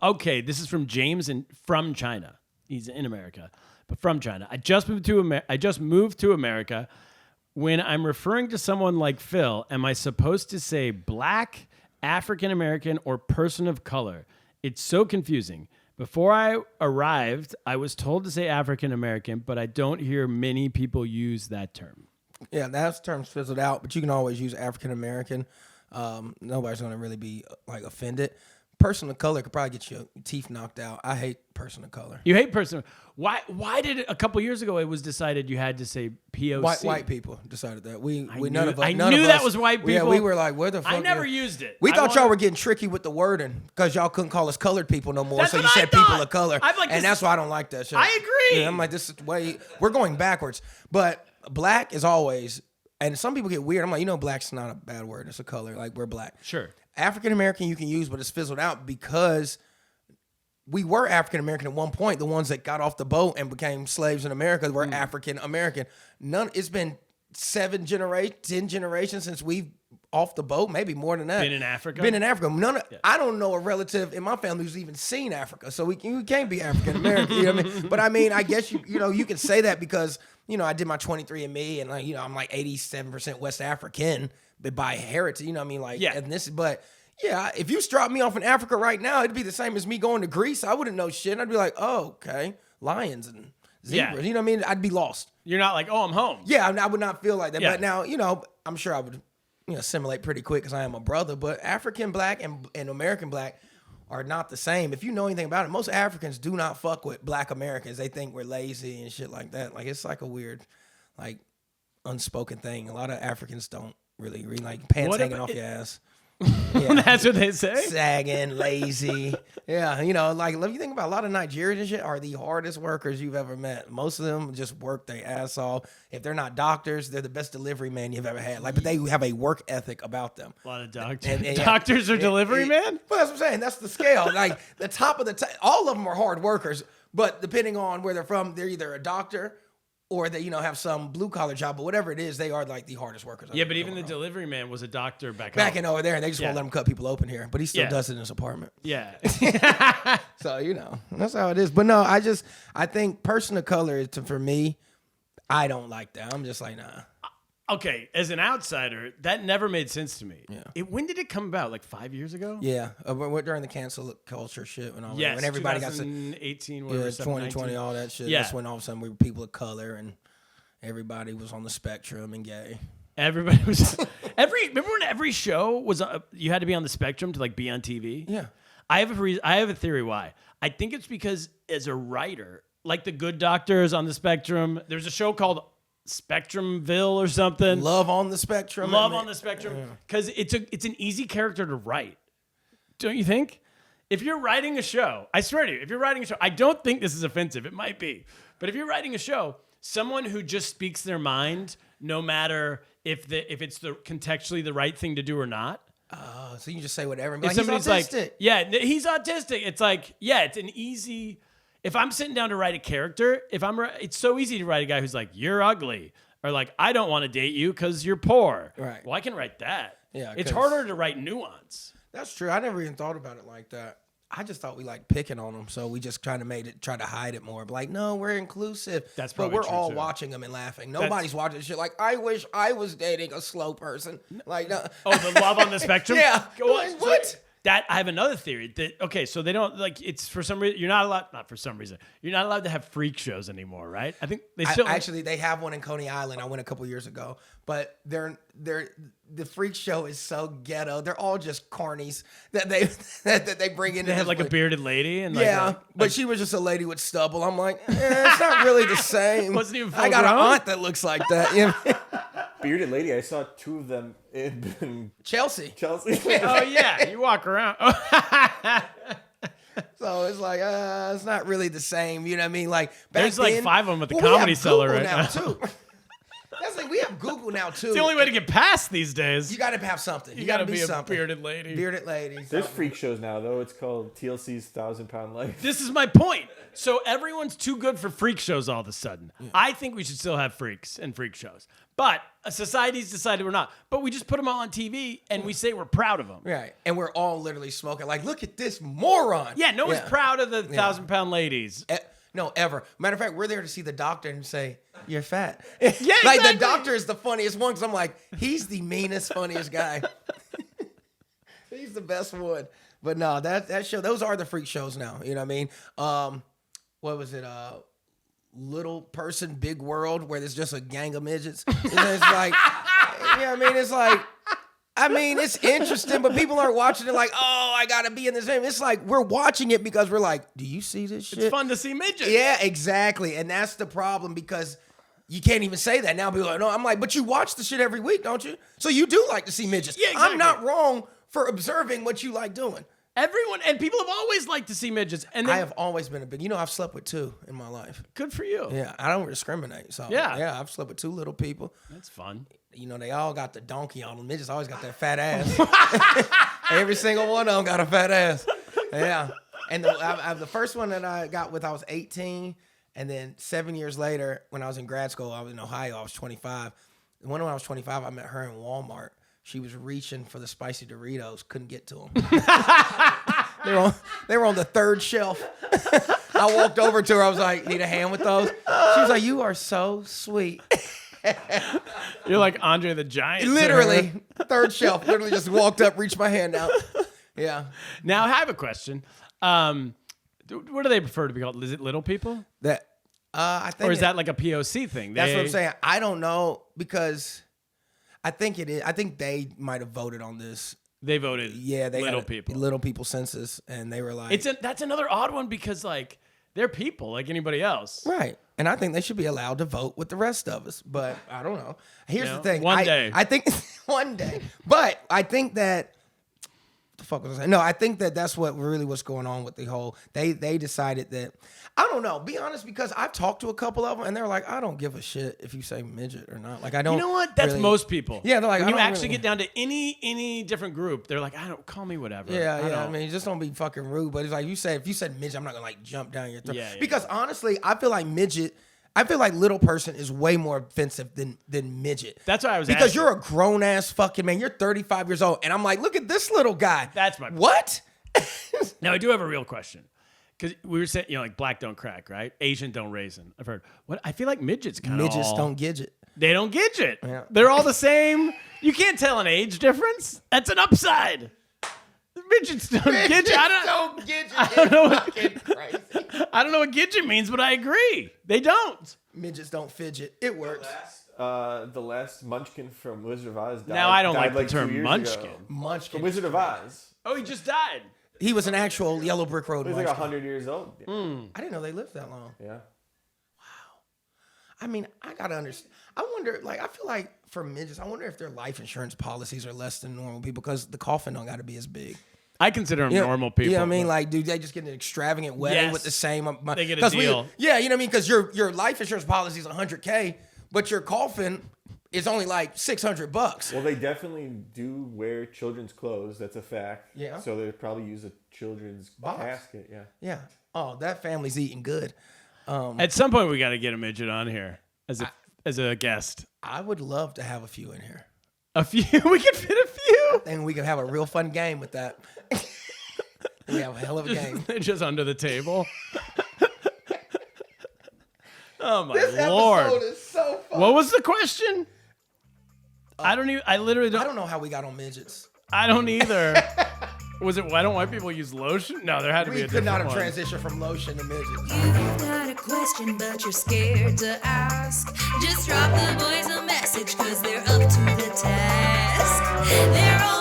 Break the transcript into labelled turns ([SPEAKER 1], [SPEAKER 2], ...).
[SPEAKER 1] Okay, this is from James from China. He's in America, but from China. I just moved to America. When I'm referring to someone like Phil, am I supposed to say black, African American, or person of color? It's so confusing. Before I arrived, I was told to say African American, but I don't hear many people use that term.
[SPEAKER 2] Yeah, that term's fizzled out, but you can always use African American. Nobody's going to really be like offended. Person of color could probably get your teeth knocked out. I hate person of color.
[SPEAKER 1] You hate person. Why did it, a couple years ago it was decided you had to say POC?
[SPEAKER 2] White people decided that.
[SPEAKER 1] I knew that was white people.
[SPEAKER 2] Yeah, we were like, where the fuck?
[SPEAKER 1] I never used it.
[SPEAKER 2] We thought y'all were getting tricky with the wording because y'all couldn't call us colored people no more.
[SPEAKER 1] That's
[SPEAKER 2] so
[SPEAKER 1] what
[SPEAKER 2] you
[SPEAKER 1] I
[SPEAKER 2] said
[SPEAKER 1] thought.
[SPEAKER 2] people of color. And that's why I don't like that shit.
[SPEAKER 1] I agree.
[SPEAKER 2] Yeah, I'm like, this is way we're going backwards. But black is always, and some people get weird. I'm like, black's not a bad word. It's a color. Like, we're black.
[SPEAKER 1] Sure.
[SPEAKER 2] African American you can use, but it's fizzled out because we were African American at one point. The ones that got off the boat and became slaves in America were African American. It's been 10 generations since we've off the boat, maybe more than that.
[SPEAKER 1] Been in Africa.
[SPEAKER 2] I don't know a relative in my family who's even seen Africa, so we can't be African American. You know what I mean? But I mean, I guess you can say that because I did my 23andMe and I'm like 87% West African. But by heritage, ethnicity. But yeah, if you drop me off in Africa right now, it'd be the same as me going to Greece. I wouldn't know shit. I'd be like, oh, okay, lions and zebras.
[SPEAKER 1] Yeah.
[SPEAKER 2] You know what I mean? I'd be lost.
[SPEAKER 1] You're not like, oh, I'm home.
[SPEAKER 2] Yeah, I would not feel like that.
[SPEAKER 1] Yeah.
[SPEAKER 2] But now, I'm sure I would, assimilate pretty quick because I am a brother. But African black and American black are not the same. If you know anything about it, most Africans do not fuck with black Americans. They think we're lazy and shit like that. Like, it's like a weird, like, unspoken thing. A lot of Africans don't really like pants hanging off your ass. Yeah.
[SPEAKER 1] That's what they say?
[SPEAKER 2] Sagging, lazy. Yeah, like if you think about a lot of Nigerians and shit are the hardest workers you've ever met. Most of them just work their ass off. If they're not doctors, they're the best delivery man you've ever had. Like, but they have a work ethic about them.
[SPEAKER 1] A lot of doctors. Doctors are delivery man?
[SPEAKER 2] Well, that's what I'm saying. That's the scale. Like the top of all of them are hard workers, but depending on where they're from, they're either a doctor or they, have some blue collar job, but whatever it is, they are like the hardest workers.
[SPEAKER 1] Yeah, but even the delivery man was a doctor back
[SPEAKER 2] in over there, and they just won't let him cut people open here. But he still does it in his apartment.
[SPEAKER 1] Yeah.
[SPEAKER 2] So that's how it is. But no, I think person of color for me, I don't like that. I'm just like, nah.
[SPEAKER 1] Okay, as an outsider, that never made sense to me.
[SPEAKER 2] Yeah.
[SPEAKER 1] When did it come about? Like 5 years ago?
[SPEAKER 2] Yeah, during the cancel culture shit when
[SPEAKER 1] everybody got 2018, whatever,
[SPEAKER 2] 2020, all that shit.
[SPEAKER 1] Yeah.
[SPEAKER 2] That's when all of a sudden we were people of color and everybody was on the spectrum and gay.
[SPEAKER 1] Everybody was remember when every show was you had to be on the spectrum to like be on TV?
[SPEAKER 2] Yeah.
[SPEAKER 1] I have a theory why. I think it's because as a writer, like The Good Doctor is on the spectrum. There's a show called Spectrumville or something.
[SPEAKER 2] Love on the Spectrum.
[SPEAKER 1] Because it's an easy character to write. Don't you think? If you're writing a show, I swear to you, I don't think this is offensive. It might be. But if you're writing a show, someone who just speaks their mind, no matter if it's contextually the right thing to do or not.
[SPEAKER 2] Oh, so you just say whatever. And
[SPEAKER 1] if somebody's
[SPEAKER 2] he's autistic.
[SPEAKER 1] like, yeah, he's autistic. It's like, yeah, it's an easy. If I'm sitting down to write a character, it's so easy to write a guy who's like, you're ugly, or like, I don't want to date you because you're poor.
[SPEAKER 2] Right.
[SPEAKER 1] Well, I can write that.
[SPEAKER 2] Yeah.
[SPEAKER 1] It's harder to write nuance.
[SPEAKER 2] That's true. I never even thought about it like that. I just thought we like picking on them, so we just try to hide it more. But like, no, we're inclusive.
[SPEAKER 1] That's probably
[SPEAKER 2] but we're
[SPEAKER 1] true
[SPEAKER 2] all
[SPEAKER 1] too. Watching
[SPEAKER 2] them and laughing. Nobody's watching shit like, I wish I was dating a slow person. Like, no.
[SPEAKER 1] Oh, the love on the spectrum.
[SPEAKER 2] Yeah.
[SPEAKER 1] Go on.
[SPEAKER 2] Like, what?
[SPEAKER 1] That I have another theory so they don't like it's for some reason you're not allowed to have freak shows anymore, right? I think they still
[SPEAKER 2] actually they have one in Coney Island. I went a couple years ago, but the freak show is so ghetto. They're all just cornies that they bring in.
[SPEAKER 1] They have like a bearded lady and
[SPEAKER 2] but she was just a lady with stubble. I'm like, it's not really the same.
[SPEAKER 1] Wasn't even
[SPEAKER 2] I got an aunt that looks like that.
[SPEAKER 3] Bearded lady. I saw two of them in
[SPEAKER 2] Chelsea.
[SPEAKER 1] Oh yeah, you walk around.
[SPEAKER 2] So it's like it's not really the same. You know what I mean? Like
[SPEAKER 1] there's like 5 of them at the Comedy Cellar right now
[SPEAKER 2] too. That's like mean, we have Google now too.
[SPEAKER 1] It's the only way to get past these days.
[SPEAKER 2] You got to have something.
[SPEAKER 1] You got to be a
[SPEAKER 2] something.
[SPEAKER 1] bearded lady.
[SPEAKER 2] Bearded lady.
[SPEAKER 3] There's
[SPEAKER 2] something.
[SPEAKER 3] freak shows now though. It's called TLC's 1,000-Pound Life.
[SPEAKER 1] This is my point. So everyone's too good for freak shows all of a sudden. Yeah. I think we should still have freaks and freak shows. But society's decided we're not. But we just put them all on TV and we say we're proud of them.
[SPEAKER 2] Right. And we're all literally smoking. Like, look at this moron.
[SPEAKER 1] Yeah, no one's proud of the 1,000-pound ladies.
[SPEAKER 2] No, ever. Matter of fact, we're there to see the doctor and say, you're fat.
[SPEAKER 1] Yeah,
[SPEAKER 2] like,
[SPEAKER 1] exactly.
[SPEAKER 2] the doctor is the funniest one because I'm like, he's the meanest, funniest guy. He's the best one. But no, that show, those are the freak shows now. You know what I mean? What was it? Little Person, Big World, where there's just a gang of midgets. It's like, you know what I mean? It's like, it's interesting, but people aren't watching it like, oh, I got to be in this game. It's like, we're watching it because we're like, do you see this shit?
[SPEAKER 1] It's fun to see midgets.
[SPEAKER 2] Yeah, exactly. And that's the problem because you can't even say that. Now people are like, no, I'm like, but you watch the shit every week, don't you? So you do like to see midgets.
[SPEAKER 1] Yeah, exactly.
[SPEAKER 2] I'm not wrong for observing what you like doing.
[SPEAKER 1] Everyone, and people have always liked to see midgets. And
[SPEAKER 2] I have always been a big, I've slept with 2 in my life.
[SPEAKER 1] Good for you.
[SPEAKER 2] Yeah, I don't discriminate. So yeah, I've slept with 2 little people.
[SPEAKER 1] That's fun.
[SPEAKER 2] They all got the donkey on them. Midgets always got that fat ass. Every single one of them got a fat ass. Yeah. And the first one that I got with, I was 18. And then 7 years later, when I was in grad school, I was in Ohio, I was 25. When I was 25, I met her in Walmart. She was reaching for the spicy Doritos, couldn't get to them. They were on the 3rd shelf. I walked over to her. I was like, need a hand with those? She was like, you are so sweet.
[SPEAKER 1] You're like Andre the Giant.
[SPEAKER 2] Literally, 3rd shelf. Literally just walked up, reached my hand out. Yeah.
[SPEAKER 1] Now I have a question. What do they prefer to be called? Is it little people?
[SPEAKER 2] I think,
[SPEAKER 1] or is that like a POC thing?
[SPEAKER 2] That's what I'm saying. I don't know because I think it is. I think they might have voted on this.
[SPEAKER 1] They voted.
[SPEAKER 2] Yeah, they
[SPEAKER 1] little
[SPEAKER 2] had
[SPEAKER 1] people.
[SPEAKER 2] Little people census, and they were like,
[SPEAKER 1] that's another odd one because like they're people like anybody else,
[SPEAKER 2] right? And I think they should be allowed to vote with the rest of us. But I don't know. Here's the thing.
[SPEAKER 1] One day.
[SPEAKER 2] I think one day. But I think that. The fuck was I saying? No, I think that's what really what's going on with the whole. They decided that. I don't know. Be honest, because I've talked to a couple of them, and they're like, I don't give a shit if you say midget or not. Like, I don't.
[SPEAKER 1] You know what? That's
[SPEAKER 2] really,
[SPEAKER 1] most people.
[SPEAKER 2] Yeah, they're like,
[SPEAKER 1] when
[SPEAKER 2] I
[SPEAKER 1] you
[SPEAKER 2] don't
[SPEAKER 1] actually
[SPEAKER 2] really,
[SPEAKER 1] get down to any different group, they're like, I don't call me whatever.
[SPEAKER 2] Yeah. I mean, just don't be fucking rude. But it's like if you said midget, I'm not gonna like jump down your throat.
[SPEAKER 1] Yeah,
[SPEAKER 2] because honestly, I feel like little person is way more offensive than midget.
[SPEAKER 1] That's why I was
[SPEAKER 2] because
[SPEAKER 1] asking.
[SPEAKER 2] you're a grown ass fucking man. You're 35 years old, and I'm like, look at this little guy.
[SPEAKER 1] That's my point.
[SPEAKER 2] What?
[SPEAKER 1] Now I do have a real question. Because we were saying, like black don't crack, right? Asian don't raisin. I've heard. What I feel like midgets kind of
[SPEAKER 2] midgets don't gidget.
[SPEAKER 1] They don't gidget.
[SPEAKER 2] Yeah.
[SPEAKER 1] They're all the same. You can't tell an age difference. That's an upside. Midgets don't gidget.
[SPEAKER 2] I don't know what crazy.
[SPEAKER 1] I don't know what gidget means, but I agree. They don't.
[SPEAKER 2] Midgets don't fidget. It works.
[SPEAKER 3] The last Munchkin from Wizard of Oz died.
[SPEAKER 1] Now I don't like the
[SPEAKER 3] 2
[SPEAKER 1] term
[SPEAKER 3] years
[SPEAKER 1] Munchkin.
[SPEAKER 3] ago.
[SPEAKER 2] Munchkin.
[SPEAKER 3] From Wizard of Oz.
[SPEAKER 1] Oh, he just died.
[SPEAKER 2] He was an actual Yellow Brick Road.
[SPEAKER 3] He was like
[SPEAKER 2] Munchkin.
[SPEAKER 3] 100 years old. Yeah.
[SPEAKER 2] I didn't know they lived that long.
[SPEAKER 3] Yeah.
[SPEAKER 2] I mean, I gotta understand. I wonder, like, I feel like for midgets, I wonder if their life insurance policies are less than normal people because the coffin don't got to be as big.
[SPEAKER 1] I consider them normal people.
[SPEAKER 2] You know what I mean? Like, dude, they just get an extravagant wedding
[SPEAKER 1] Yes.
[SPEAKER 2] with the same.
[SPEAKER 1] They get a deal.
[SPEAKER 2] You know what I mean? Because your life insurance policy is $100K, but your coffin is only like $600.
[SPEAKER 3] Well, they definitely do wear children's clothes. That's a fact.
[SPEAKER 2] Yeah.
[SPEAKER 3] So they probably use a children's
[SPEAKER 2] Box.
[SPEAKER 3] casket. Yeah.
[SPEAKER 2] Yeah. Oh, that family's eating good.
[SPEAKER 1] At some point, we got to get a midget on here as a guest.
[SPEAKER 2] I would love to have a few in here.
[SPEAKER 1] A few? We could fit a few.
[SPEAKER 2] And we could have a real fun game with that. We have a hell of a game.
[SPEAKER 1] Just under the table. Oh my
[SPEAKER 2] This
[SPEAKER 1] Lord!
[SPEAKER 2] episode is so fun.
[SPEAKER 1] What was the question? I literally don't.
[SPEAKER 2] I don't know how we got on midgets.
[SPEAKER 1] I don't either. Was it why don't white people use lotion? No, there had to be
[SPEAKER 2] We
[SPEAKER 1] a
[SPEAKER 2] could
[SPEAKER 1] different
[SPEAKER 2] not have
[SPEAKER 1] one.
[SPEAKER 2] transitioned from lotion to midgets.
[SPEAKER 4] You've got a question, but you're scared to ask. Just drop the boys a message, cause they're up to the task. They're all